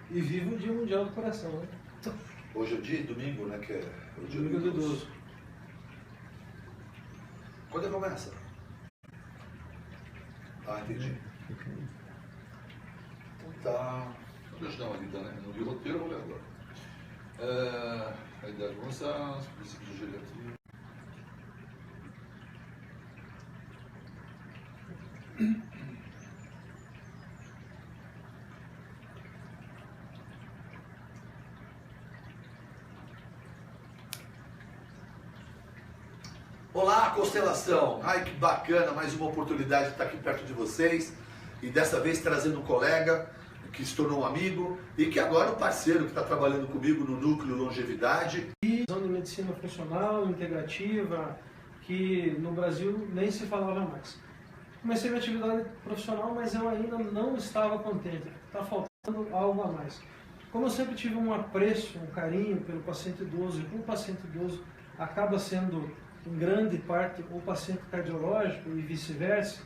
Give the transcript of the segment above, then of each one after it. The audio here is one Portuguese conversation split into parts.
E vivo o Dia Mundial do Coração, né? Hoje é dia domingo, né? Que é o dia Domingo do idoso. Quando é que começa? Ah, entendi. Então tá. Vou deixar uma lida, né? No livro roteiro eu vou ler agora. A idade de avançar, os princípios de geriatria. Olá, Constelação! Ai, que bacana, mais uma oportunidade de estar aqui perto de vocês e dessa vez trazendo um colega que se tornou um amigo e que agora é um parceiro que está trabalhando comigo no Núcleo Longevidade. E de medicina funcional, integrativa, que no Brasil nem se falava mais. Comecei minha atividade profissional, mas eu ainda não estava contente, está faltando algo a mais. Como eu sempre tive um apreço, um carinho pelo paciente idoso, e o paciente idoso acaba sendo em grande parte o paciente cardiológico e vice-versa,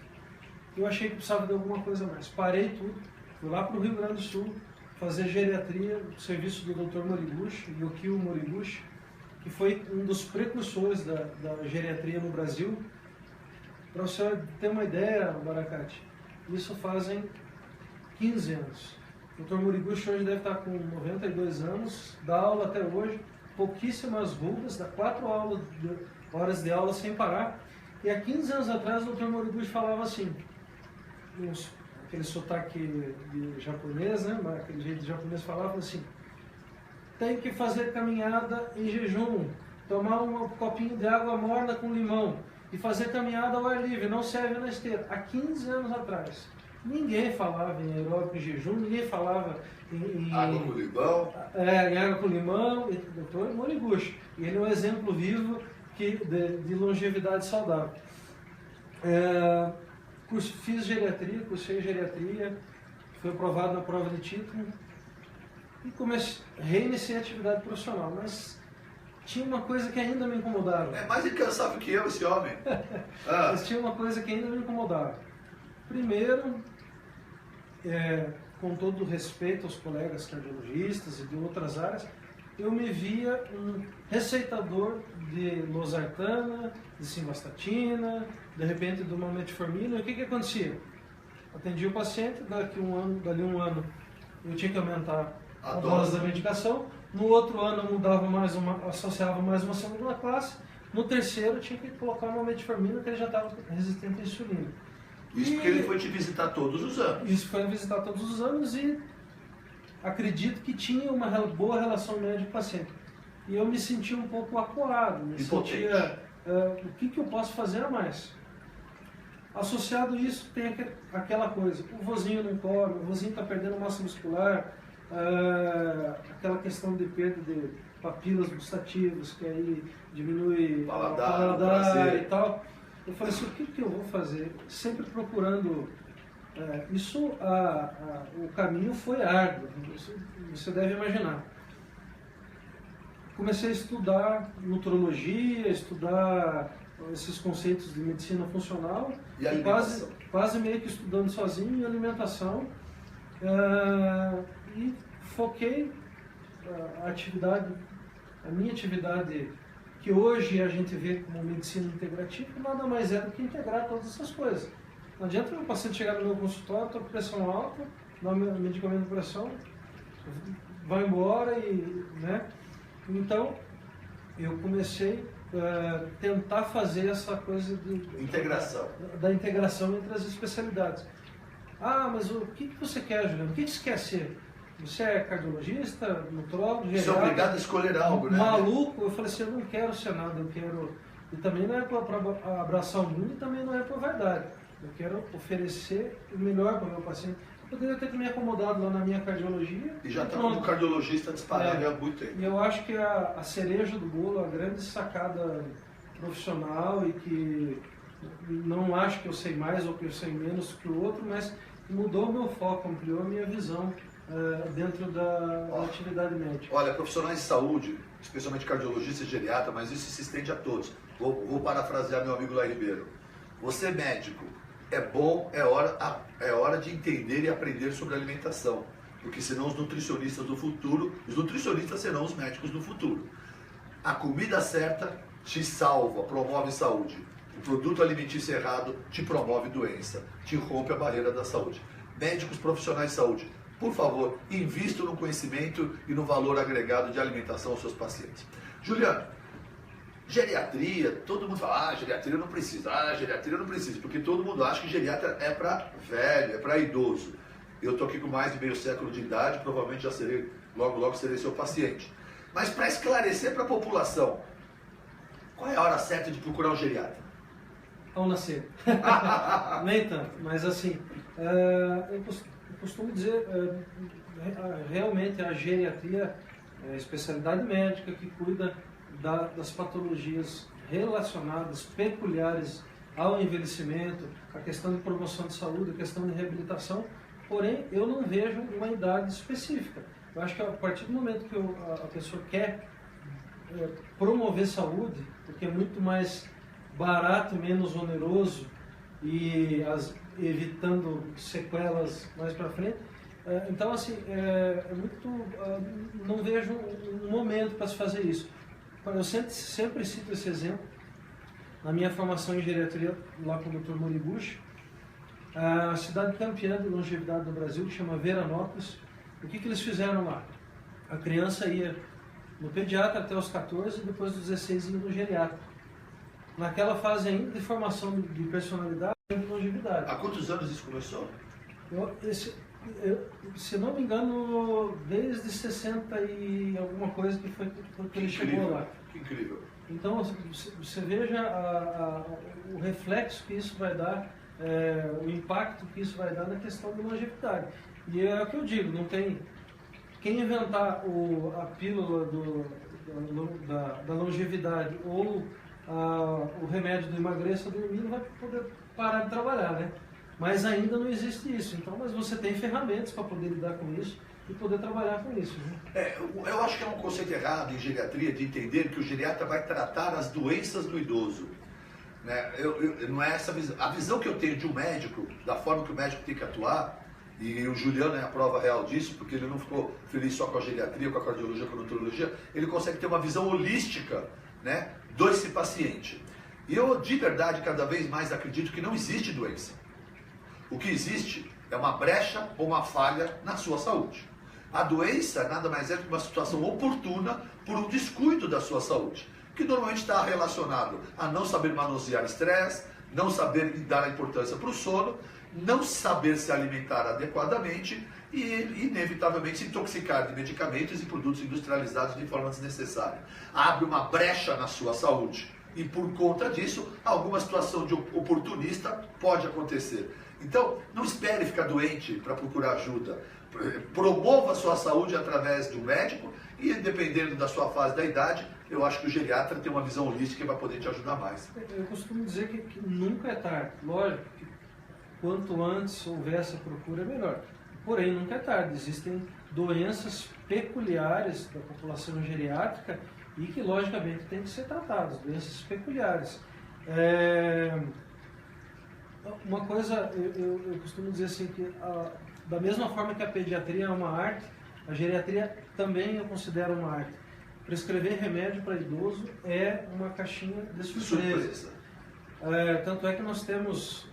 eu achei que precisava de alguma coisa a mais. Parei tudo, fui lá para o Rio Grande do Sul fazer geriatria, o serviço do Dr. Moriguchi, Yukio Moriguchi, que foi um dos precursores da geriatria no Brasil. Para você ter uma ideia, Baracate, isso fazem 15 anos. O Dr. Moriguchi hoje deve estar com 92 anos, dá aula até hoje, pouquíssimas rugas, dá 4 horas de aula sem parar. E há 15 anos atrás o Dr. Moriguchi falava assim, aquele sotaque de japonês, né? Aquele jeito de japonês falava assim, tem que fazer caminhada em jejum, tomar um copinho de água morna com limão e fazer caminhada ao ar livre, não serve na esteira. Há 15 anos atrás, ninguém falava em aeróbico em jejum, ninguém falava em água com limão. Em água com limão, Dr. Moriguchi. E ele é um exemplo vivo de longevidade saudável. Fiz geriatria, cursei geriatria, fui aprovado na prova de título e reiniciei a atividade profissional, mas tinha uma coisa que ainda me incomodava. É mais incansável que eu, esse homem. Mas tinha uma coisa que ainda me incomodava. Primeiro, com todo o respeito aos colegas cardiologistas e de outras áreas, eu me via um receitador de losartana, de simvastatina, de repente de uma metformina. E o que acontecia? Atendia o paciente, dali um ano eu tinha que aumentar a dose da medicação, no outro ano eu mudava associava mais uma segunda classe, no terceiro eu tinha que colocar uma metformina que ele já estava resistente à insulina. Isso porque ele foi te visitar todos os anos. Isso foi visitar todos os anos e acredito que tinha uma boa relação médico-paciente. E eu me sentia um pouco acuado, me sentia, o que eu posso fazer a mais? Associado a isso, tem aquela coisa, o vozinho não come, o vozinho está perdendo massa muscular, aquela questão de perda de papilas gustativas, que aí diminui paladar e tal. Eu falei assim, o que eu vou fazer? Sempre procurando... o caminho foi árduo, você deve imaginar. Comecei a estudar nutrologia, estudar esses conceitos de medicina funcional, e quase meio que estudando sozinho em alimentação, e foquei a minha atividade, que hoje a gente vê como medicina integrativa, nada mais é do que integrar todas essas coisas. Não adianta o paciente chegar no meu consultório, estou com pressão alta, dá um medicamento de pressão, vai embora né? Então, eu comecei a tentar fazer essa coisa da integração entre as especialidades. Ah, mas o que você quer, Juliano? O que você quer ser? Você é cardiologista, nutrólogo, geriatra? Você é obrigado a escolher algo, né? Maluco? Eu falei assim, eu não quero ser nada, eu quero... E também não é para abraçar o mundo e também não é para vaidade. Eu quero oferecer o melhor para o meu paciente. Eu poderia ter me acomodado lá na minha cardiologia. E já está como cardiologista disparado há muito tempo. E eu acho que a cereja do bolo, a grande sacada profissional, e que não acho que eu sei mais ou que eu sei menos que o outro, mas mudou o meu foco, ampliou a minha visão dentro da atividade médica. Olha, profissionais de saúde, especialmente cardiologistas e geriatra, mas isso se estende a todos. Vou parafrasear meu amigo Lá Ribeiro. Você médico, é bom, é hora de entender e aprender sobre alimentação. porque serão os nutricionistas do futuro, os nutricionistas serão os médicos do futuro. A comida certa te salva, promove saúde. O produto alimentício errado te promove doença, te rompe a barreira da saúde. Médicos profissionais de saúde, por favor, invistam no conhecimento e no valor agregado de alimentação aos seus pacientes. Juliano, geriatria, todo mundo fala, geriatria não precisa, porque todo mundo acha que geriatra é para velho, é para idoso. Eu estou aqui com mais de meio século de idade, provavelmente já serei, logo serei seu paciente. Mas para esclarecer para a população, qual é a hora certa de procurar um geriatra? Ao nascer. Nem tanto, mas assim, eu costumo dizer, realmente a geriatria é a especialidade médica que cuida das patologias relacionadas, peculiares ao envelhecimento, a questão de promoção de saúde, a questão de reabilitação, porém eu não vejo uma idade específica. Eu acho que a partir do momento que a pessoa quer promover saúde, porque é muito mais barato, menos oneroso e evitando sequelas mais para frente, então assim, não vejo um momento para se fazer isso. Eu sempre cito esse exemplo. Na minha formação em geriatria, lá com o Dr. Moriguchi, a cidade campeã de longevidade do Brasil, que chama Veranópolis, o que eles fizeram lá? A criança ia no pediatra até os 14 e depois dos 16 ia no geriatra. Naquela fase ainda de formação de personalidade e de longevidade. Há quantos anos isso começou? Se não me engano, desde 60 e alguma coisa que foi que ele chegou lá. Que incrível. Então, você veja o reflexo que isso vai dar, o impacto que isso vai dar na questão da longevidade. E é o que eu digo, não tem... Quem inventar a pílula da longevidade ou o remédio do emagreça dormir não vai poder parar de trabalhar, né? Mas ainda não existe isso. Então, mas você tem ferramentas para poder lidar com isso e poder trabalhar com isso. Né? Eu acho que é um conceito errado em geriatria de entender que o geriatra vai tratar as doenças do idoso. Né? Não é essa visão. A visão que eu tenho de um médico, da forma que o médico tem que atuar, e o Juliano é a prova real disso, porque ele não ficou feliz só com a geriatria, com a cardiologia, com a nutrologia, ele consegue ter uma visão holística, né, desse paciente. E eu, de verdade, cada vez mais acredito que não existe doença. O que existe é uma brecha ou uma falha na sua saúde. A doença nada mais é do que uma situação oportuna por um descuido da sua saúde, que normalmente está relacionado a não saber manusear estresse, não saber dar a importância para o sono, não saber se alimentar adequadamente e, inevitavelmente, se intoxicar de medicamentos e produtos industrializados de forma desnecessária. Abre uma brecha na sua saúde e, por conta disso, alguma situação de oportunista pode acontecer. Então, não espere ficar doente para procurar ajuda. Promova a sua saúde através do médico e, dependendo da sua fase da idade, eu acho que o geriatra tem uma visão holística que vai poder te ajudar mais. Eu costumo dizer que nunca é tarde. Lógico que quanto antes houver essa procura, é melhor. Porém, nunca é tarde. Existem doenças peculiares da população geriátrica e que, logicamente, têm que ser tratadas. Doenças peculiares. Uma coisa, eu costumo dizer assim, que da mesma forma que a pediatria é uma arte, a geriatria também eu considero uma arte. Prescrever remédio para idoso é uma caixinha de surpresa. Tanto é que nós temos...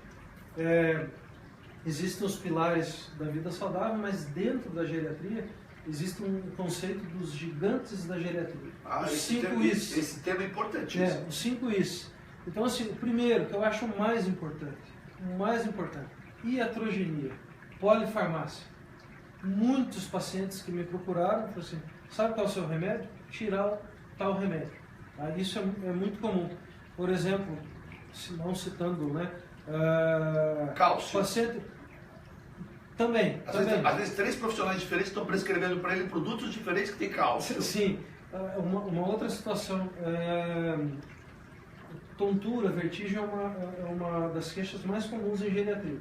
existem os pilares da vida saudável, mas dentro da geriatria existe um conceito dos gigantes da geriatria. Esse tema é importantíssimo. Os 5 Is. Então, assim, o primeiro, que eu acho o mais importante, iatrogenia, polifarmácia. Muitos pacientes que me procuraram falaram assim, sabe qual é o seu remédio? Tirar tal remédio. Isso é muito comum. Por exemplo, se não citando, né? Cálcio. Paciente... Também. Às vezes 3 profissionais diferentes estão prescrevendo para ele produtos diferentes que têm cálcio. Sim. Uma outra situação, tontura, vertigem é uma das queixas mais comuns em geriatria.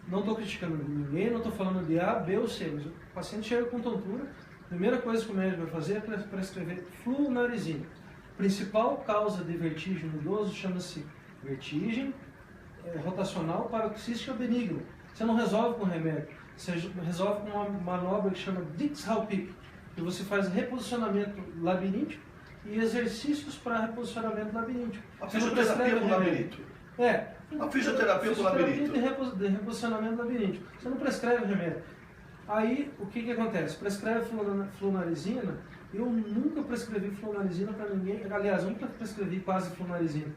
Não estou criticando ninguém, não estou falando de A, B ou C, mas o paciente chega com tontura, a primeira coisa que o médico vai fazer é prescrever flunarizina. A principal causa de vertigem no idoso chama-se vertigem rotacional paroxística benigna. Você não resolve com remédio. Você resolve com uma manobra que chama Dix-Hauppik, que você faz reposicionamento labiríntico e exercícios para reposicionamento labiríntico. A fisioterapia com labirinto. A fisioterapia com labirinto. De reposicionamento labiríntico. Você não prescreve remédio. Aí, o que acontece? Prescreve flunarizina. Eu nunca prescrevi flunarizina para ninguém. Aliás, eu nunca prescrevi quase flunarizina.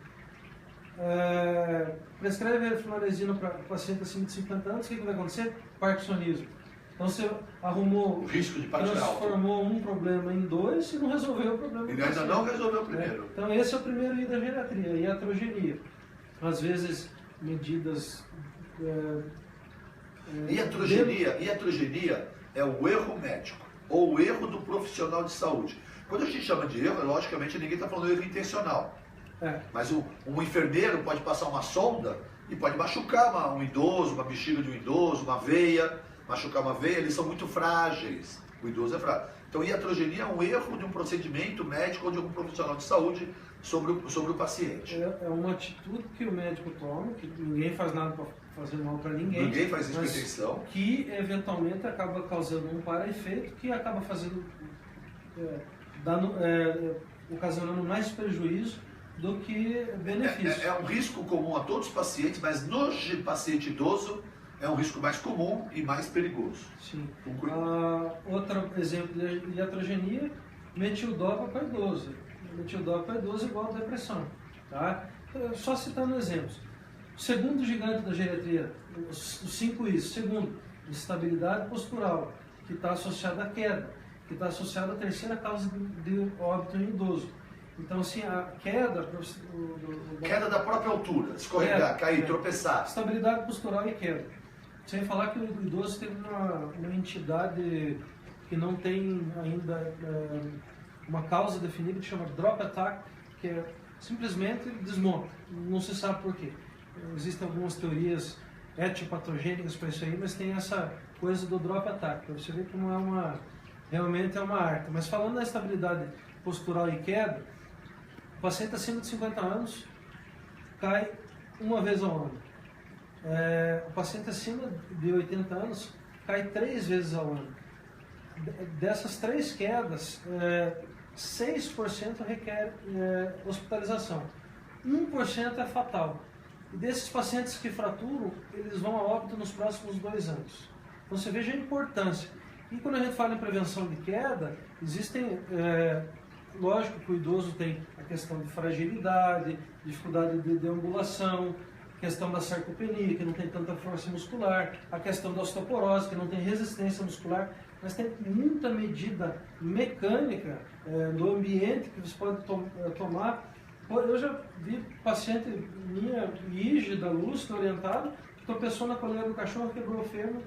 Prescreve flunarizina para paciente acima de 50 anos. O que vai acontecer? Parkinsonismo. Então você arrumou, o risco de Parkinson transformou um problema em dois e não resolveu o problema. Ele ainda não resolveu o primeiro. Então esse é o primeiro I da geriatria, iatrogenia. Às vezes medidas... Iatrogenia é o erro médico, ou o erro do profissional de saúde. Quando a gente chama de erro, logicamente ninguém está falando erro intencional. Mas um enfermeiro pode passar uma sonda e pode machucar um idoso, uma bexiga de um idoso, uma veia, machucar uma veia, eles são muito frágeis. O idoso é frágil. Então, iatrogenia é um erro de um procedimento médico ou de um profissional de saúde sobre o paciente. É uma atitude que o médico toma, que ninguém faz nada para fazer mal para ninguém. Ninguém faz isso com intenção. Que, eventualmente, acaba causando um para-efeito que acaba fazendo, ocasionando mais prejuízo do que benefício. É um risco comum a todos os pacientes, mas no paciente idoso é um risco mais comum e mais perigoso. Sim. Outro exemplo de iatrogenia, metildopa para idoso. Metildopa para idoso é igual a depressão. Tá? Só citando exemplos. O segundo gigante da geriatria, os 5 Is. Segundo, estabilidade postural, que está associada à queda, que está associada à terceira causa de óbito em idoso. Então, assim, a queda... Queda da própria altura, escorregar, cair, tropeçar. Estabilidade postural e queda. Sem falar que o idoso tem uma entidade que não tem ainda uma causa definida, que chama drop attack, que é simplesmente desmonta. Não se sabe por quê. Existem algumas teorias etiopatogênicas para isso aí, mas tem essa coisa do drop attack, para você ver como realmente é uma arte. Mas falando da estabilidade postural e queda, o paciente acima de 50 anos cai uma vez ao ano. O paciente acima de 80 anos cai 3 vezes ao ano. Dessas 3 quedas, 6% requer hospitalização. 1% é fatal. E desses pacientes que fraturam, eles vão a óbito nos próximos 2 anos. Então você veja a importância. E quando a gente fala em prevenção de queda, existem... lógico que o idoso tem a questão de fragilidade, dificuldade de deambulação, questão da sarcopenia, que não tem tanta força muscular, a questão da osteoporose, que não tem resistência muscular, mas tem muita medida mecânica do ambiente que você pode tomar. Eu já vi paciente minha, rígida, lúcida, orientada, que tropeçou na coleira do cachorro, quebrou o fêmur,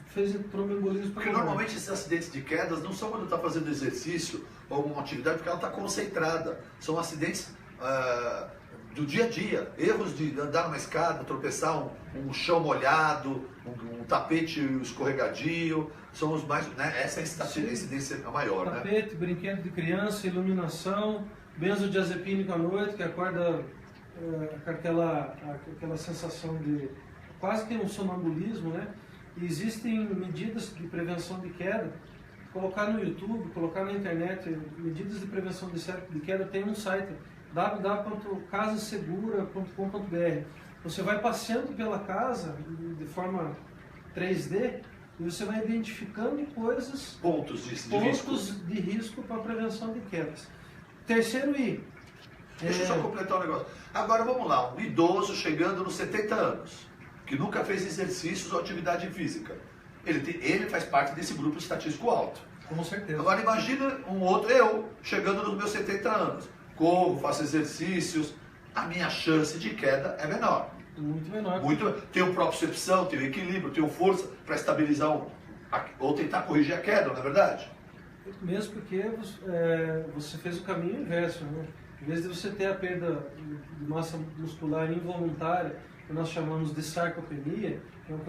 fez tromboembolismo. Porque normalmente esses acidentes de quedas não são quando está fazendo exercício ou alguma atividade, porque ela está concentrada. São acidentes do dia a dia, erros de andar numa escada, tropeçar um chão molhado, um tapete escorregadio, são os mais, né? Essa é a incidência maior, tapete, né? Brinquedo de criança, iluminação, benzodiazepínico à noite, que acorda com aquela sensação de quase que um sonambulismo, né? E existem medidas de prevenção de queda, colocar no YouTube, colocar na internet, medidas de prevenção de queda, tem um site www.casasegura.com.br. Você vai passeando pela casa de forma 3D e você vai identificando pontos de risco para prevenção de quedas. Terceiro I. Deixa eu só completar um negócio. Agora vamos lá, um idoso chegando nos 70 anos, que nunca fez exercícios ou atividade física. Ele faz parte desse grupo estatístico alto. Com certeza. Agora imagina um outro, eu, chegando nos meus 70 anos. Corro, faço exercícios, a minha chance de queda é menor. Muito menor. Tenho propriocepção, tenho equilíbrio, tenho força para estabilizar ou tentar corrigir a queda, não é verdade? Mesmo porque você fez o caminho inverso, né? Em vez de você ter a perda de massa muscular involuntária, que nós chamamos de sarcopenia, que é um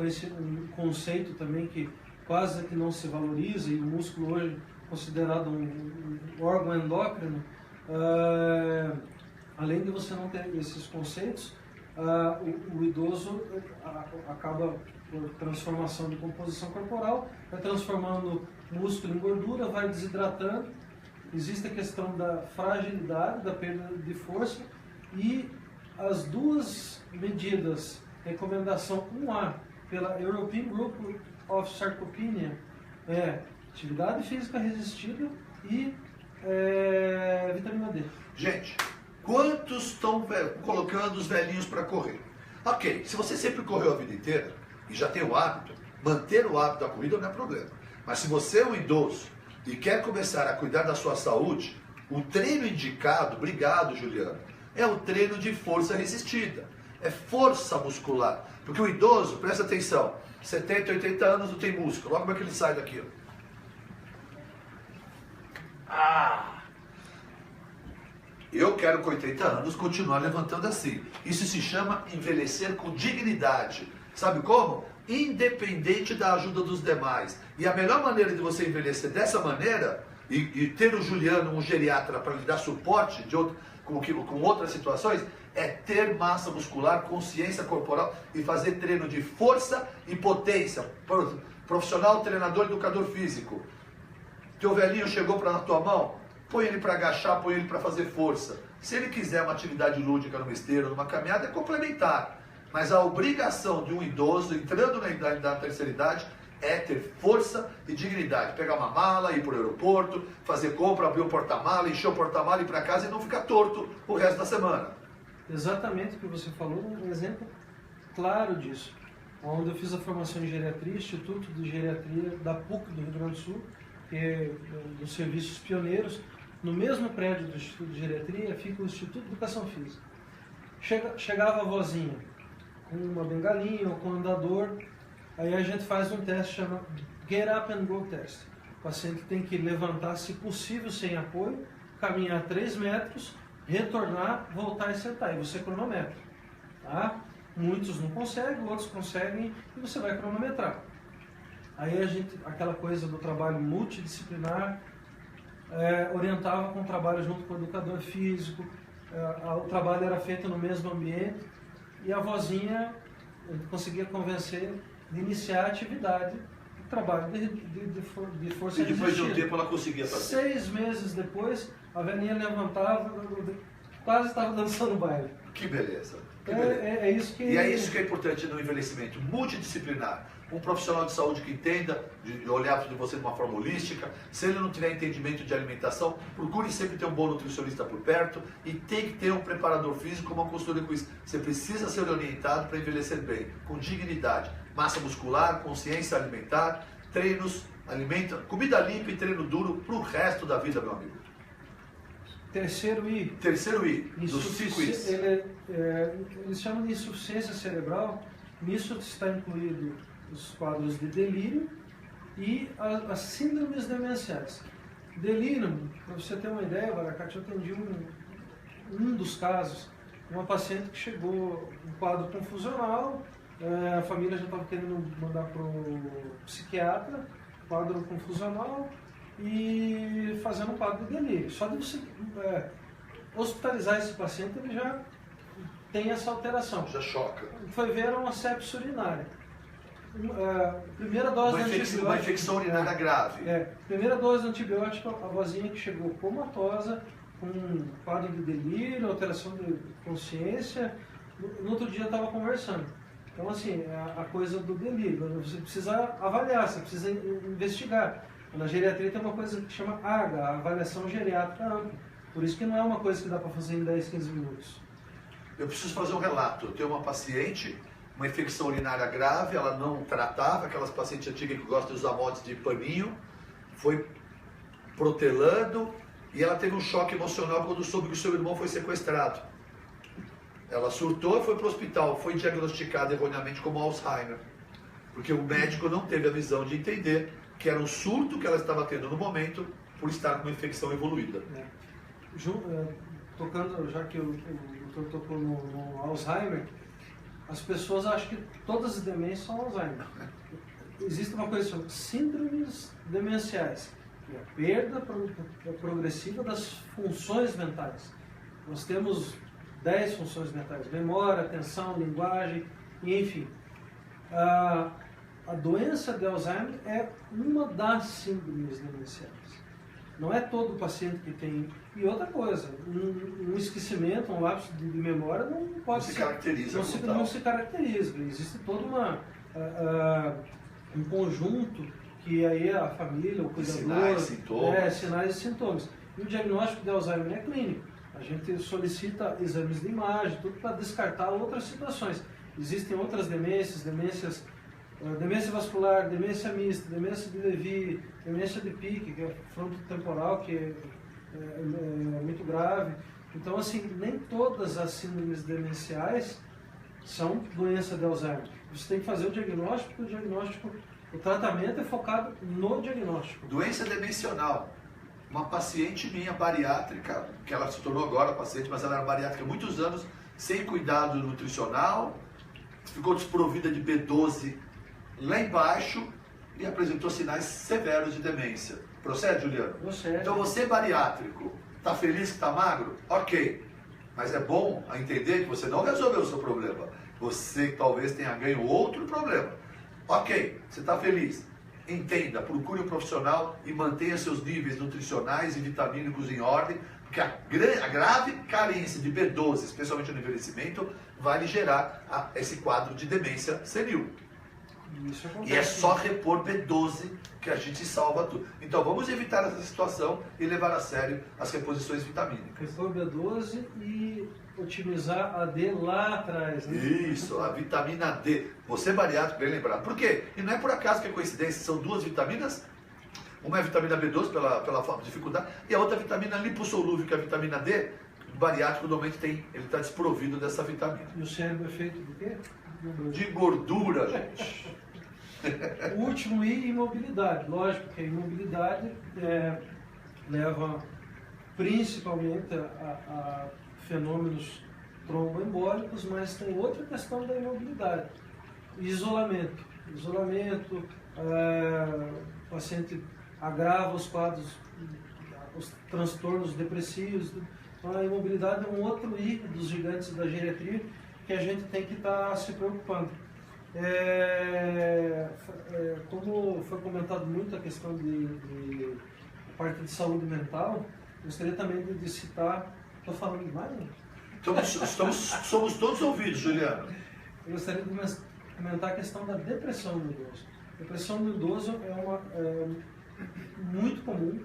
conceito também que quase que não se valoriza, e o músculo hoje é considerado um órgão endócrino. Além de você não ter esses conceitos, o idoso acaba por transformação de composição corporal, vai transformando músculo em gordura, vai desidratando. Existe a questão da fragilidade, da perda de força, e as duas medidas, recomendação 1A pela European Group of Sarcopenia, é atividade física resistida e vitamina D. Gente, quantos estão colocando os velhinhos para correr? Ok, se você sempre correu a vida inteira e já tem o hábito, manter o hábito da corrida não é problema. Mas se você é um idoso e quer começar a cuidar da sua saúde, o treino indicado, obrigado Juliano, é o treino de força resistida. É força muscular. Porque o idoso, presta atenção, 70, 80 anos não tem músculo. Olha como é que ele sai daqui. Eu quero com 80 anos continuar levantando assim. Isso se chama envelhecer com dignidade. Sabe como? Independente da ajuda dos demais. E a melhor maneira de você envelhecer dessa maneira, e ter o Juliano, um geriatra, para lhe dar suporte com outras situações, é ter massa muscular, consciência corporal e fazer treino de força e potência. Profissional, treinador, educador físico. Teu velhinho chegou na tua mão, põe ele para agachar, põe ele para fazer força. Se ele quiser uma atividade lúdica numa esteira, numa caminhada, é complementar. Mas a obrigação de um idoso, entrando na terceira idade, é ter força e dignidade. Pegar uma mala, ir para o aeroporto, fazer compra, abrir o porta-mala, encher o porta-mala, ir para casa e não ficar torto o resto da semana. Exatamente o que você falou, um exemplo claro disso. Onde eu fiz a formação em geriatria, Instituto de Geriatria da PUC do Rio Grande do Sul, que é dos serviços pioneiros. No mesmo prédio do Instituto de Geriatria fica o Instituto de Educação Física. Chegava a vozinha com uma bengalinha ou com um andador, aí a gente faz um teste chamado Get Up and Go Test. O paciente tem que levantar, se possível, sem apoio, caminhar 3 metros, retornar, voltar e sentar. E você cronometra. Tá? Muitos não conseguem, outros conseguem e você vai cronometrar. Aí a gente, aquela coisa do trabalho multidisciplinar, orientava com o trabalho junto com o educador físico, o trabalho era feito no mesmo ambiente e a vozinha conseguia convencer de iniciar a atividade, o trabalho de força resistida. E depois de um tempo ela conseguia fazer. 6 meses depois, a velhinha levantava, quase estava dançando baile. Que beleza. É isso que... E é isso que é importante no envelhecimento, multidisciplinar. Um profissional de saúde que entenda, de olhar para você de uma forma holística. Se ele não tiver entendimento de alimentação, procure sempre ter um bom nutricionista por perto e tem que ter um preparador físico, uma consultoria com isso. Você precisa ser orientado para envelhecer bem, com dignidade, massa muscular, consciência alimentar, treinos, comida limpa e treino duro para o resto da vida, meu amigo. Terceiro I. Terceiro I, dos 5 Is. Eles chamam de insuficiência cerebral. Nisso está incluído os quadros de delírio e as síndromes demenciais. Delírio, para você ter uma ideia, Baracate, eu atendi um dos casos, uma paciente que chegou em quadro confusional, a família já estava querendo mandar para o psiquiatra, quadro confusional, e fazendo um quadro de delírio. Só de você hospitalizar esse paciente, ele já tem essa alteração. Já choca. Foi ver uma sepse urinária. Primeira dose de antibiótico. Uma infecção urinária grave. Primeira dose de antibiótico, a vozinha que chegou comatosa, com um quadro de delírio, alteração de consciência. No outro dia eu estava conversando. Então, assim, a coisa do delírio. Você precisa avaliar, você precisa investigar. Na geriatria tem uma coisa que chama AGA, a avaliação geriátrica ampla. Por isso que não é uma coisa que dá para fazer em 10, 15 minutos. Eu preciso fazer um relato. Eu tenho uma paciente, uma infecção urinária grave, ela não tratava, aquelas pacientes antigas que gostam de usar mods de paninho, foi protelando e ela teve um choque emocional quando soube que o seu irmão foi sequestrado. Ela surtou e foi para o hospital, foi diagnosticada erroneamente como Alzheimer, porque o médico não teve a visão de entender que era um surto que ela estava tendo no momento por estar com uma infecção evoluída. Tocando, já que o doutor tocou no Alzheimer, as pessoas acham que todas as demências são Alzheimer. Existe uma coisa chamada síndromes demenciais, que é a perda progressiva das funções mentais. Nós temos 10 funções mentais: memória, atenção, linguagem, e enfim. a doença de Alzheimer é uma das síndromes demenciais. Não é todo paciente que tem. E outra coisa, um esquecimento, um lapso de memória não pode se caracteriza. Não se caracteriza. Existe todo um conjunto que aí a família, o cuidador, sinais e sintomas. E o diagnóstico de Alzheimer é clínico. A gente solicita exames de imagem, tudo para descartar outras situações. Existem outras demência vascular, demência mista, demência de Lewy, demência de Pick, que é frontotemporal, que é muito grave. Então, assim, nem todas as síndromes demenciais são doença de Alzheimer. Você tem que fazer o diagnóstico, o tratamento é focado no diagnóstico. Doença demencional. Uma paciente minha bariátrica, que ela se tornou agora paciente, mas ela era bariátrica há muitos anos, sem cuidado nutricional, ficou desprovida de B12 lá embaixo e apresentou sinais severos de demência. Procede, Juliano? Procede. Então você bariátrico, está feliz que está magro? Ok. Mas é bom entender que você não resolveu o seu problema. Você talvez tenha ganho outro problema. Ok, você está feliz. Entenda, procure um profissional e mantenha seus níveis nutricionais e vitamínicos em ordem, porque a grave carência de B12, especialmente no envelhecimento, vai lhe gerar esse quadro de demência senil. E é só repor B12 que a gente salva tudo. Então vamos evitar essa situação e levar a sério as reposições vitamínicas. Repor B12 e otimizar a D lá atrás. Né? Isso, a vitamina D. Você bariátrico, bem lembrado. Por quê? E não é por acaso que é coincidência, são duas vitaminas. Uma é a vitamina B12 pela falta de dificuldade e a outra é a vitamina lipossolúvel, que é a vitamina D. O bariátrico normalmente ele está desprovido dessa vitamina. E o cérebro é feito de quê? De gordura, gente. O último I, imobilidade. Lógico que a imobilidade leva principalmente a fenômenos tromboembólicos, mas tem outra questão da imobilidade. Isolamento. O paciente agrava os quadros, os transtornos depressivos. Então a imobilidade é um outro I dos gigantes da geriatria que a gente tem que estar se preocupando. Como foi comentado muito a questão de parte de saúde mental, gostaria também de citar. Estou falando demais? Né? Somos todos ouvidos, Juliano. Eu gostaria de comentar a questão da depressão no idoso. Depressão no idoso é muito comum,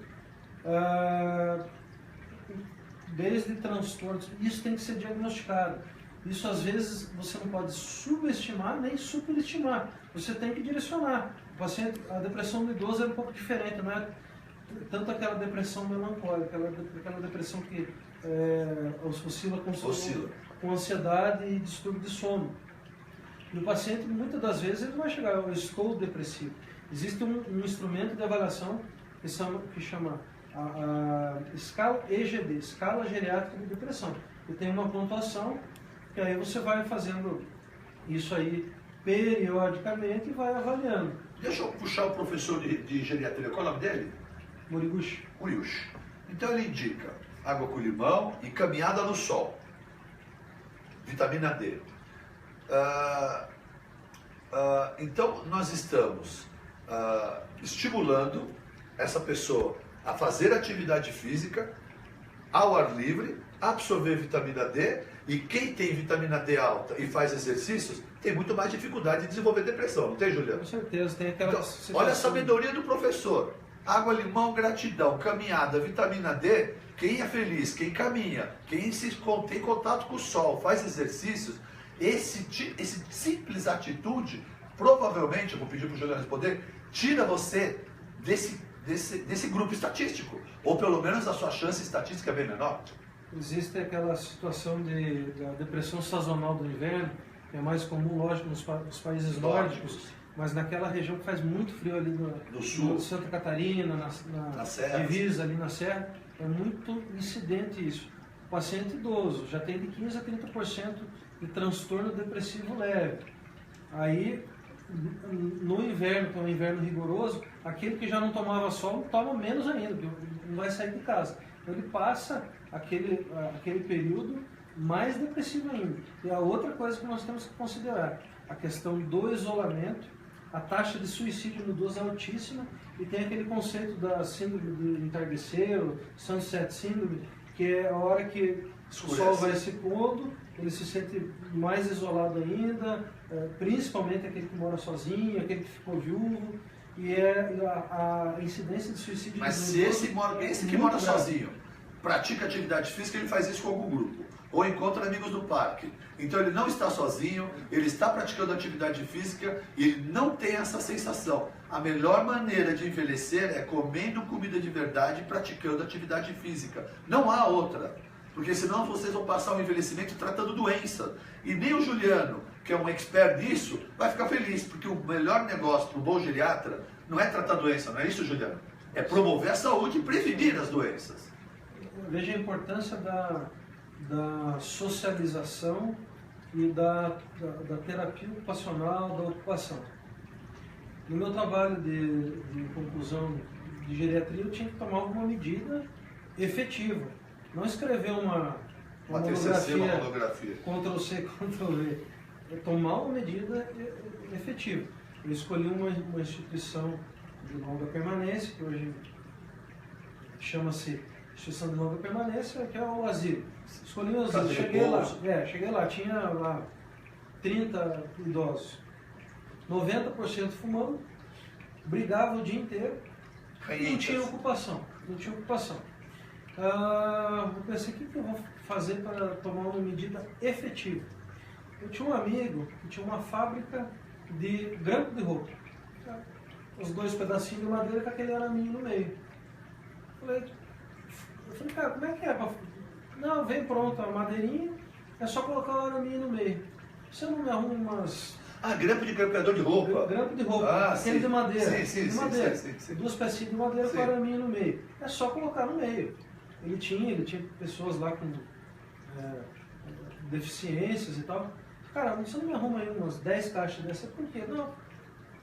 desde transtornos. Isso tem que ser diagnosticado. Isso às vezes você não pode subestimar nem superestimar. Você tem que direcionar. O paciente, a depressão do idoso é um pouco diferente, não é tanto aquela depressão melancólica, aquela depressão que oscila com ansiedade e distúrbio de sono. E o paciente, muitas das vezes, ele vai chegar, eu estou depressivo. Existe um instrumento de avaliação que chama a escala EGD, Escala Geriátrica de Depressão. E tem uma pontuação que aí você vai fazendo isso aí periodicamente e vai avaliando. Deixa eu puxar o professor de geriatria, qual é o nome dele? Moriguchi. Então ele indica água com limão e caminhada no sol. Vitamina D. Então nós estamos estimulando essa pessoa a fazer atividade física ao ar livre, absorver vitamina D, e quem tem vitamina D alta e faz exercícios tem muito mais dificuldade de desenvolver depressão, não tem, Juliano? Com certeza, tem aquela situação. Olha a sabedoria do professor. Água, limão, gratidão, caminhada, vitamina D. Quem é feliz, quem caminha, quem tem contato com o sol, faz exercícios, esse simples atitude, provavelmente, eu vou pedir para o Juliano responder, tira você desse grupo estatístico, ou pelo menos a sua chance estatística é bem menor. Existe aquela situação da depressão sazonal do inverno, que é mais comum, lógico, nos países nórdicos, mas naquela região que faz muito frio ali no sul, Santa Catarina, na divisa ali na serra, é muito incidente isso. O paciente idoso já tem de 15% a 30% de transtorno depressivo leve. Aí, no inverno, que é um inverno rigoroso, aquele que já não tomava sol, toma menos ainda, porque não vai sair de casa. Então ele passa aquele período mais depressivo ainda. E a outra coisa que nós temos que considerar, a questão do isolamento, a taxa de suicídio no idoso é altíssima e tem aquele conceito da síndrome do entardecer, sunset syndrome, que é a hora que o sol vai se pondo, ele se sente mais isolado ainda, principalmente aquele que mora sozinho, aquele que ficou viúvo, e a incidência de suicídio... Mas se esse que mora sozinho pratica atividade física, ele faz isso com algum grupo, ou encontra amigos no parque. Então ele não está sozinho, ele está praticando atividade física e ele não tem essa sensação. A melhor maneira de envelhecer é comendo comida de verdade e praticando atividade física. Não há outra. Porque senão vocês vão passar o envelhecimento tratando doença. E nem o Juliano, que é um expert nisso, vai ficar feliz. Porque o melhor negócio para o bom geriatra não é tratar doença, não é isso, Juliano? É promover a saúde e prevenir as doenças. Veja a importância da socialização e da terapia ocupacional, da ocupação. No meu trabalho de conclusão de geriatria, eu tinha que tomar alguma medida efetiva. Não escrever uma monografia, Ctrl-C, Ctrl-V. É tomar uma medida efetiva. Eu escolhi uma instituição de longa permanência, que hoje chama-se Instituição de Longa Permanência, que é o asilo. Escolhi o asilo, cheguei lá, tinha lá 30 idosos, 90% fumando, brigava o dia inteiro, não tinha ocupação. Eu pensei, o que eu vou fazer para tomar uma medida efetiva? Eu tinha um amigo que tinha uma fábrica de grampo de roupa. Os 2 pedacinhos de madeira com aquele araminho no meio. Eu falei, cara, como é que é? Não, vem pronto a madeirinha, é só colocar o araminho no meio. Você não me arruma umas... grampo de grampeador de roupa. Grampo de roupa, aquele de madeira. Sim, de madeira. Sim. 2 pecinhas de madeira com araminho no meio. É só colocar no meio. Ele tinha pessoas lá com deficiências e tal. Cara, você não me arruma aí umas 10 caixas dessa? Por quê? Não,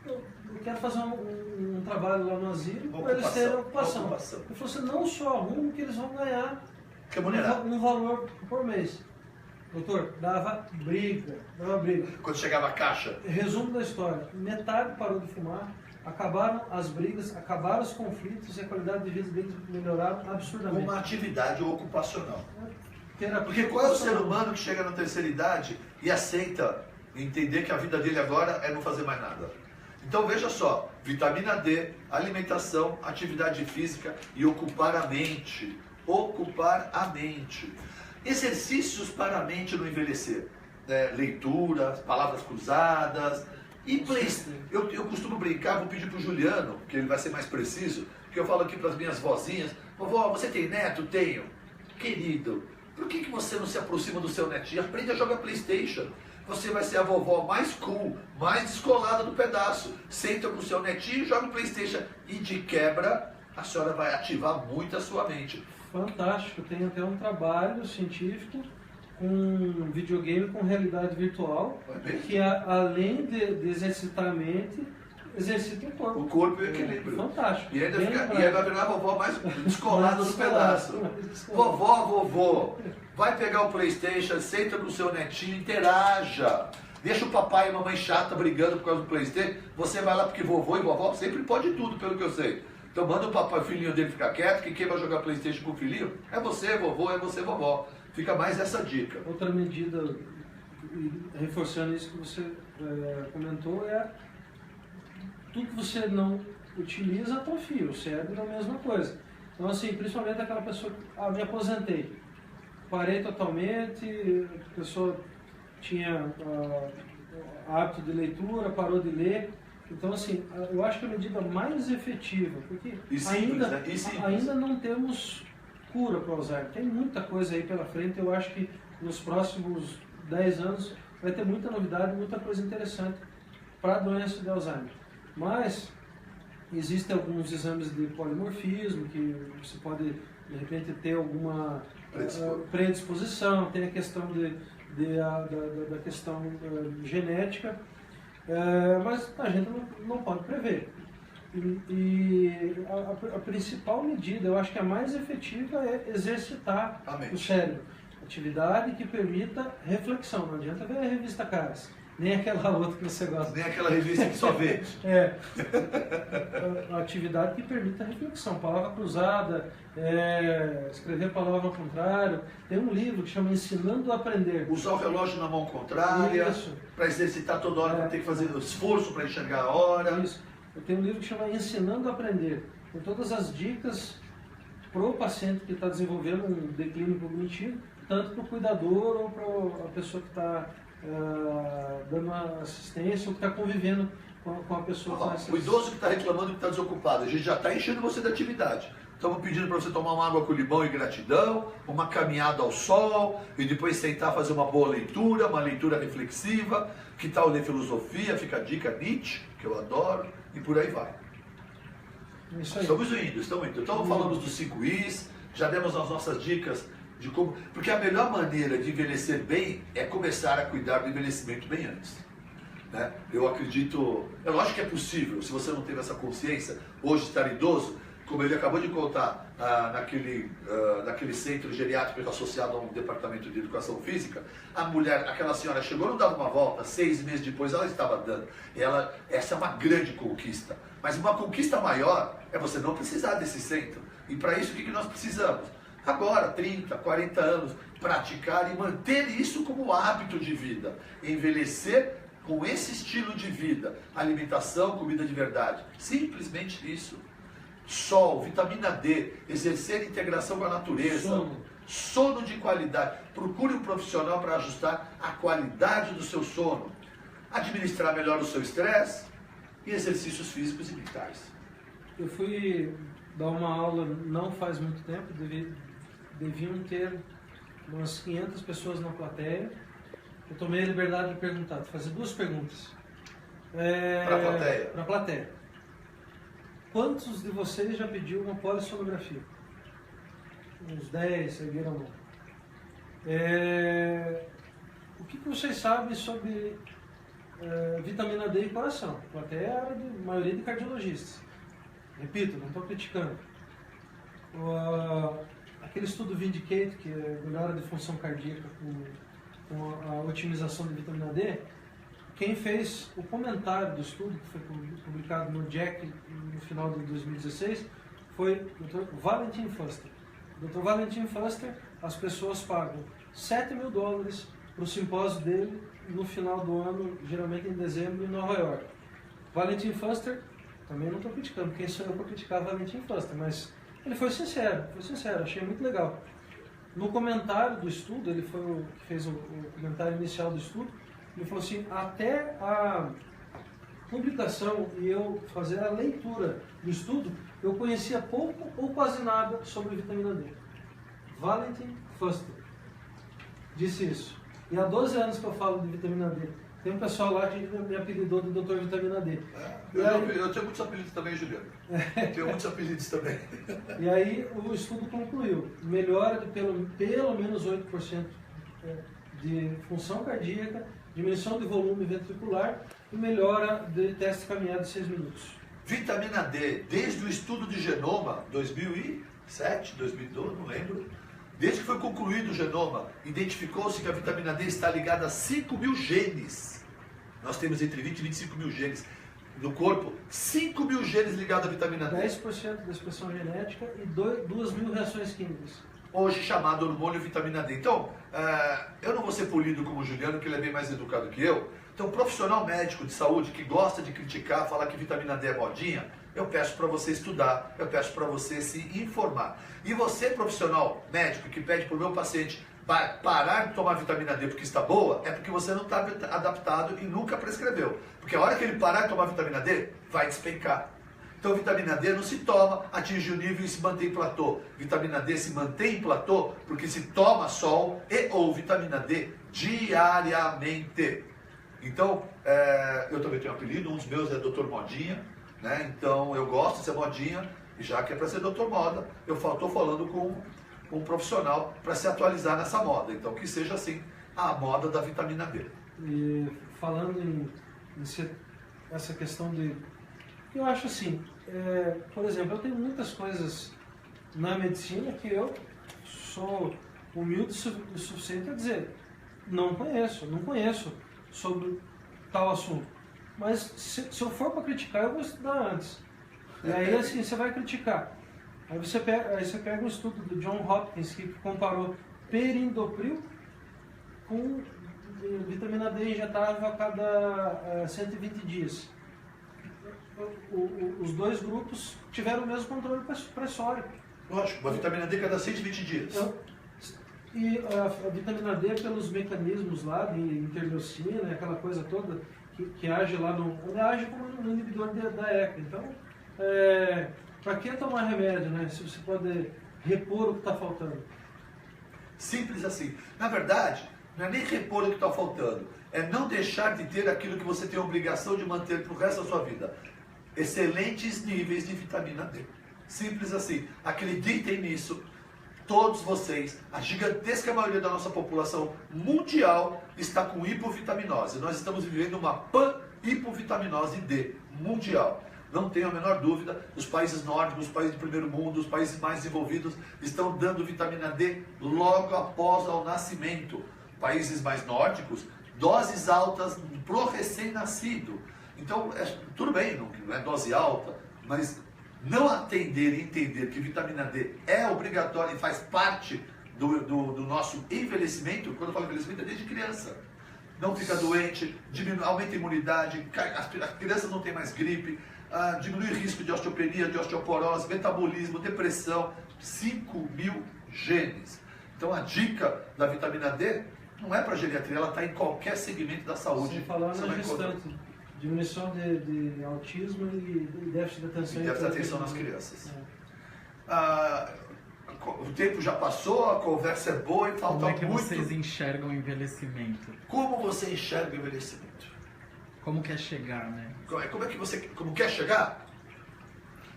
eu quero fazer um trabalho lá no asilo para eles terem ocupação. Ele falou assim, não só arrumo que eles vão ganhar um valor por mês. Doutor, dava briga. Quando chegava a caixa? Resumo da história, metade parou de fumar, acabaram as brigas, acabaram os conflitos e a qualidade de vida deles melhoraram absurdamente. Uma atividade ocupacional. Porque qual é o ser humano que chega na terceira idade e aceita entender que a vida dele agora é não fazer mais nada? Então veja só, vitamina D, alimentação, atividade física e ocupar a mente. Ocupar a mente. Exercícios para a mente não envelhecer. Leitura, palavras cruzadas. E eu costumo brincar, vou pedir para o Juliano, que ele vai ser mais preciso, que eu falo aqui para as minhas vozinhas, vovó, você tem neto? Tenho. Querido, por que você não se aproxima do seu netinho? Aprende a jogar PlayStation. Você vai ser a vovó mais cool, mais descolada do pedaço. Senta com o seu netinho, joga PlayStation. E de quebra, a senhora vai ativar muito a sua mente. Fantástico. Tem até um trabalho científico com videogame com realidade virtual, que além de exercitar a mente, exercita o corpo. O corpo e o equilíbrio. Fantástico. E aí vai virar a vovó mais descolada do pedaço. Vovó, vai pegar o PlayStation, senta com o seu netinho, interaja. Deixa o papai e a mamãe chata brigando por causa do PlayStation. Você vai lá porque vovô e vovó sempre pode tudo, pelo que eu sei. Então manda o papai, o filhinho dele ficar quieto, que quem vai jogar PlayStation com o filhinho é você, vovô, é você, vovó. Fica mais essa dica. Outra medida, reforçando isso que você comentou, é tudo que você não utiliza atrofia, o cérebro é a mesma coisa. Então assim, principalmente aquela pessoa que me aposentei, parei totalmente, a pessoa tinha hábito de leitura, parou de ler. Então assim, eu acho que a medida mais efetiva, porque ainda não temos cura para o Alzheimer. Tem muita coisa aí pela frente, eu acho que nos próximos 10 anos vai ter muita novidade, muita coisa interessante para a doença de Alzheimer. Mas existem alguns exames de polimorfismo que você pode, de repente, ter alguma predisposição, tem a questão da questão genética, mas a gente não pode prever. E a principal medida, eu acho que a mais efetiva é exercitar o cérebro. Atividade que permita reflexão. Não adianta ver a revista Caras. Nem aquela outra que você gosta. Nem aquela revista que só vê. É. A atividade que permite a reflexão. Palavra cruzada, escrever palavra ao contrário. Tem um livro que chama Ensinando a Aprender. Usar o relógio na mão contrária, para exercitar toda hora, para ter que fazer esforço para enxergar a hora. Isso. Eu tenho um livro que chama Ensinando a Aprender. Com todas as dicas para o paciente que está desenvolvendo um declínio cognitivo, tanto para o cuidador ou para a pessoa que está dando assistência ou que está convivendo com a pessoa. O idoso que está reclamando que está desocupado, a gente já está enchendo você da atividade. Estamos pedindo para você tomar uma água com limão e gratidão, uma caminhada ao sol, e depois sentar fazer uma boa leitura, uma leitura reflexiva. Que tal ler filosofia? Fica a dica Nietzsche, que eu adoro, e por aí vai. Isso aí. Estamos indo. Estamos falando dos 5 Is, já demos as nossas dicas de como... Porque a melhor maneira de envelhecer bem é começar a cuidar do envelhecimento bem antes. Né? Eu acredito... É lógico que é possível, se você não teve essa consciência, hoje estar idoso, como ele acabou de contar naquele centro geriátrico associado a um departamento de educação física, a mulher, aquela senhora chegou, não dava uma volta, 6 meses depois ela estava dando. Essa é uma grande conquista. Mas uma conquista maior é você não precisar desse centro. E para isso o que nós precisamos? Agora, 30, 40 anos, praticar e manter isso como hábito de vida. Envelhecer com esse estilo de vida. Alimentação, comida de verdade. Simplesmente isso. Sol, vitamina D, exercer integração com a natureza, sono de qualidade. Procure um profissional para ajustar a qualidade do seu sono, administrar melhor o seu estresse e exercícios físicos e mentais. Eu fui dar uma aula não faz muito tempo, deviam ter umas 500 pessoas na plateia. Eu tomei a liberdade de perguntar, de fazer 2 perguntas. Para a plateia? Para a plateia. Quantos de vocês já pediu uma polissonografia? Uns 10, seguiram a mão. O que vocês sabem sobre vitamina D e coração? A plateia é a maioria de cardiologistas. Repito, não estou criticando. Aquele estudo Vindicate, que é melhora de função cardíaca com a otimização de vitamina D, quem fez o comentário do estudo, que foi publicado no JACC no final de 2016, foi o Dr. Valentin Fuster. O Dr. Valentin Fuster, as pessoas pagam $7 mil para o simpósio dele no final do ano, geralmente em dezembro, em Nova York. Valentin Fuster, também não estou criticando, quem sou eu para criticar Valentin Fuster, mas ele foi sincero, achei muito legal. No comentário do estudo, ele foi o que fez o comentário inicial do estudo, ele falou assim, até a publicação e eu fazer a leitura do estudo, eu conhecia pouco ou quase nada sobre vitamina D. Valentin Fuster disse isso. E há 12 anos que eu falo de vitamina D. Tem um pessoal lá que me apelidou de Dr. Vitamina D. Eu tenho muitos apelidos também, Juliano. Tenho muitos apelidos também. E aí o estudo concluiu, melhora de pelo menos 8% de função cardíaca, diminuição de volume ventricular e melhora de teste de caminhada de 6 minutos. Vitamina D, desde o estudo de genoma, 2007, 2012, não lembro, desde que foi concluído o genoma, identificou-se que a vitamina D está ligada a 5 mil genes. Nós temos entre 20 e 25 mil genes no corpo, 5 mil genes ligados à vitamina D. 10% da expressão genética e 2 mil reações químicas. Hoje chamado hormônio vitamina D. Então, eu não vou ser polido como o Juliano, que ele é bem mais educado que eu. Então, profissional médico de saúde que gosta de criticar, falar que vitamina D é modinha, eu peço para você estudar, eu peço para você se informar. E você, profissional médico, que pede para o meu paciente parar de tomar vitamina D porque está boa, é porque você não está adaptado e nunca prescreveu. Porque a hora que ele parar de tomar vitamina D, vai despencar. Então, vitamina D não se toma, atinge o nível e se mantém em platô. Vitamina D se mantém em platô porque se toma sol e ou vitamina D diariamente. Então, eu também tenho um apelido, um dos meus é Dr. Modinha, né? Então eu gosto de ser modinha, e já que é para ser Dr. Moda, eu estou falando com um profissional para se atualizar nessa moda. Então que seja assim, a moda da vitamina D. E falando em essa questão de... Eu acho assim, por exemplo, eu tenho muitas coisas na medicina que eu sou humilde o suficiente a dizer, não conheço sobre tal assunto. Mas se eu for para criticar, eu vou estudar antes. E aí assim, você vai criticar. Aí você pega um estudo do John Hopkins que comparou perindopril com vitamina D injetável a cada 120 dias. Os dois grupos tiveram o mesmo controle pressório. Lógico, uma vitamina D cada 120 dias. E a vitamina D, pelos mecanismos lá de interleucina, aquela coisa toda que age lá ele age como um inibidor da ECA. Então, para que tomar remédio, né? Se você pode repor o que está faltando. Simples assim. Na verdade, não é nem repor o que está faltando, é não deixar de ter aquilo que você tem a obrigação de manter para o resto da sua vida. Excelentes níveis de vitamina D. Simples assim. Acreditem nisso. Todos vocês, a gigantesca maioria da nossa população mundial está com hipovitaminose. Nós estamos vivendo uma pan-hipovitaminose D mundial. Não tenho a menor dúvida, os países nórdicos, os países do primeiro mundo, os países mais desenvolvidos estão dando vitamina D logo após ao nascimento. Países mais nórdicos, doses altas pro recém-nascido. Então, tudo bem, não é dose alta, mas não atender e entender que vitamina D é obrigatória e faz parte do nosso envelhecimento, quando eu falo envelhecimento é desde criança. Não fica doente, aumenta a imunidade, as crianças não têm mais gripe, diminui o risco de osteopenia, de osteoporose, metabolismo, depressão, 5.000 genes. Então a dica da vitamina D não é para geriatria, ela está em qualquer segmento da saúde. Sem falar na gestante. Diminuição de autismo e déficit de atenção. E déficit de atenção nas crianças. O tempo já passou, a conversa é boa e falta muito. Como é que vocês enxergam o envelhecimento? Como você enxerga o envelhecimento? Como quer chegar, né? Como é que você quer chegar?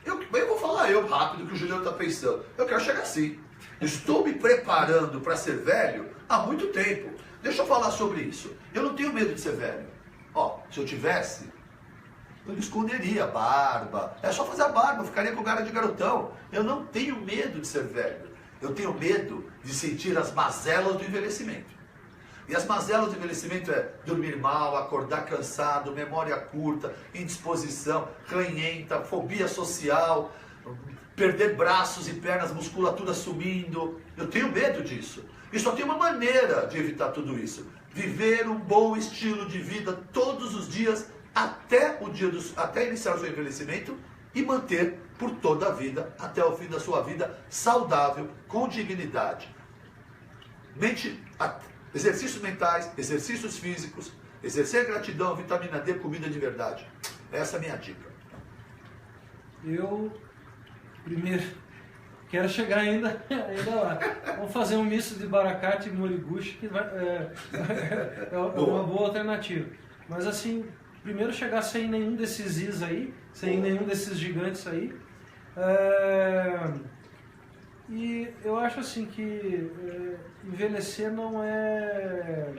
Eu vou falar rápido que o Juliano está pensando. Eu quero chegar assim. Estou me preparando para ser velho há muito tempo. Deixa eu falar sobre isso. Eu não tenho medo de ser velho. Se eu tivesse, eu não esconderia a barba. É só fazer a barba, eu ficaria com cara de garotão. Eu não tenho medo de ser velho. Eu tenho medo de sentir as mazelas do envelhecimento. E as mazelas do envelhecimento é dormir mal, acordar cansado, memória curta, indisposição, ranhenta, fobia social, perder braços e pernas, musculatura sumindo. Eu tenho medo disso. E só tem uma maneira de evitar tudo isso. Viver um bom estilo de vida todos os dias até iniciar o seu envelhecimento e manter por toda a vida, até o fim da sua vida, saudável, com dignidade. Exercícios mentais, exercícios físicos, exercer gratidão, vitamina D, comida de verdade. Essa é a minha dica. Eu, primeiro, quero chegar ainda lá. Vamos fazer um misto de baracate e moriguchi, que é uma boa alternativa. Mas assim, primeiro chegar sem nenhum desses is aí, sem nenhum desses gigantes aí. E eu acho assim que envelhecer não é...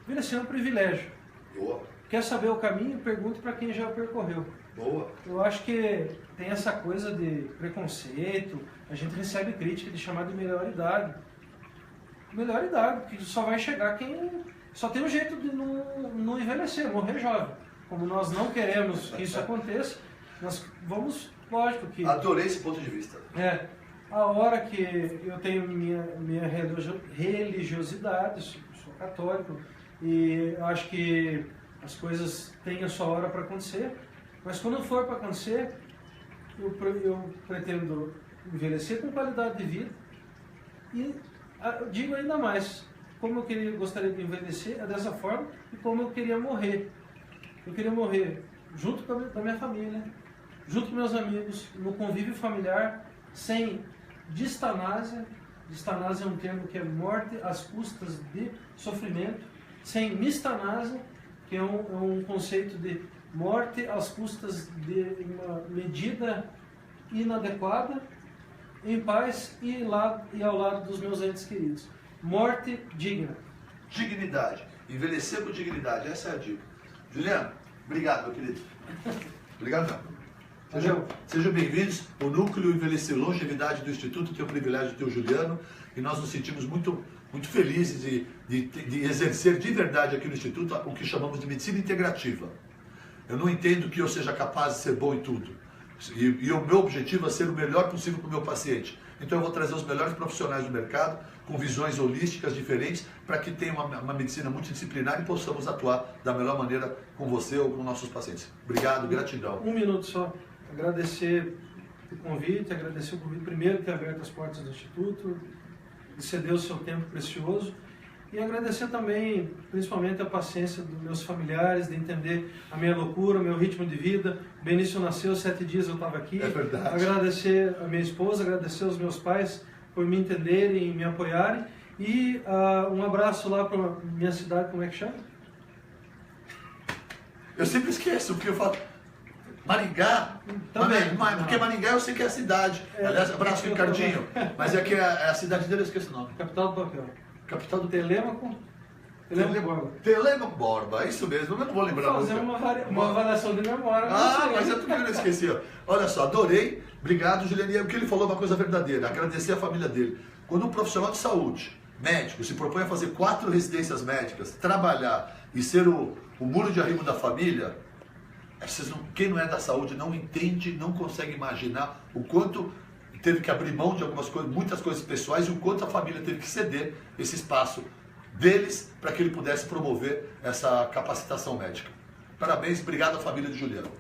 Envelhecer é um privilégio. Boa. Quer saber o caminho? Pergunte para quem já o percorreu. Boa. Eu acho que tem essa coisa de preconceito, a gente recebe crítica de chamar de melhor idade. Melhor idade, porque só vai chegar quem... Só tem um jeito de não envelhecer, morrer jovem. Como nós não queremos que isso aconteça, nós vamos, lógico que... Adorei esse ponto de vista. A hora que eu tenho minha religiosidade, sou católico, e acho que as coisas têm a sua hora para acontecer, mas quando for para acontecer, eu pretendo envelhecer com qualidade de vida e digo ainda mais, como eu gostaria de envelhecer é dessa forma e como eu queria morrer. Eu queria morrer junto com a minha família, junto com meus amigos, no convívio familiar, sem distanásia. Distanásia é um termo que é morte às custas de sofrimento, sem mistanásia, que é um conceito de morte às custas de uma medida inadequada, em paz e ao lado dos meus entes queridos. Morte digna. Dignidade. Envelhecer com dignidade. Essa é a dica. Juliano, obrigado, meu querido. Obrigado, meu. Sejam bem-vindos. O Núcleo Envelhecer Longevidade do Instituto tem o privilégio de ter o Juliano e nós nos sentimos muito felizes de exercer de verdade aqui no Instituto o que chamamos de medicina integrativa. Eu não entendo que eu seja capaz de ser bom em tudo. E o meu objetivo é ser o melhor possível para o meu paciente. Então eu vou trazer os melhores profissionais do mercado, com visões holísticas diferentes, para que tenha uma medicina multidisciplinar e possamos atuar da melhor maneira com você ou com nossos pacientes. Obrigado, gratidão. Um minuto só. Agradecer o convite, primeiro ter aberto as portas do Instituto, de ceder o seu tempo precioso. E agradecer também, principalmente, a paciência dos meus familiares, de entender a minha loucura, o meu ritmo de vida. O Benício nasceu, 7 dias eu estava aqui. É verdade. Agradecer a minha esposa, agradecer aos meus pais por me entenderem e me apoiarem. E um abraço lá para minha cidade, como é que chama? Eu sempre esqueço, porque eu falo... Maringá, porque Maringá eu sei que é a cidade. Aliás, abraço pro Ricardinho. Mas é que a cidade dele eu esqueço o nome. Capital do papel. Capital do Telêmaco. Telêmaco Borba, isso mesmo, eu não vou lembrar. Vou fazer uma avaliação de memória. Mas eu também não esqueci. Olha só, adorei. Obrigado, Juliane. O que ele falou é uma coisa verdadeira. Agradecer a família dele. Quando um profissional de saúde, médico, se propõe a fazer 4 residências médicas, trabalhar e ser o muro de arrimo da família, quem não é da saúde não entende, não consegue imaginar o quanto teve que abrir mão de algumas coisas, muitas coisas pessoais, e o quanto a família teve que ceder esse espaço deles para que ele pudesse promover essa capacitação médica. Parabéns, obrigado à família de Juliano.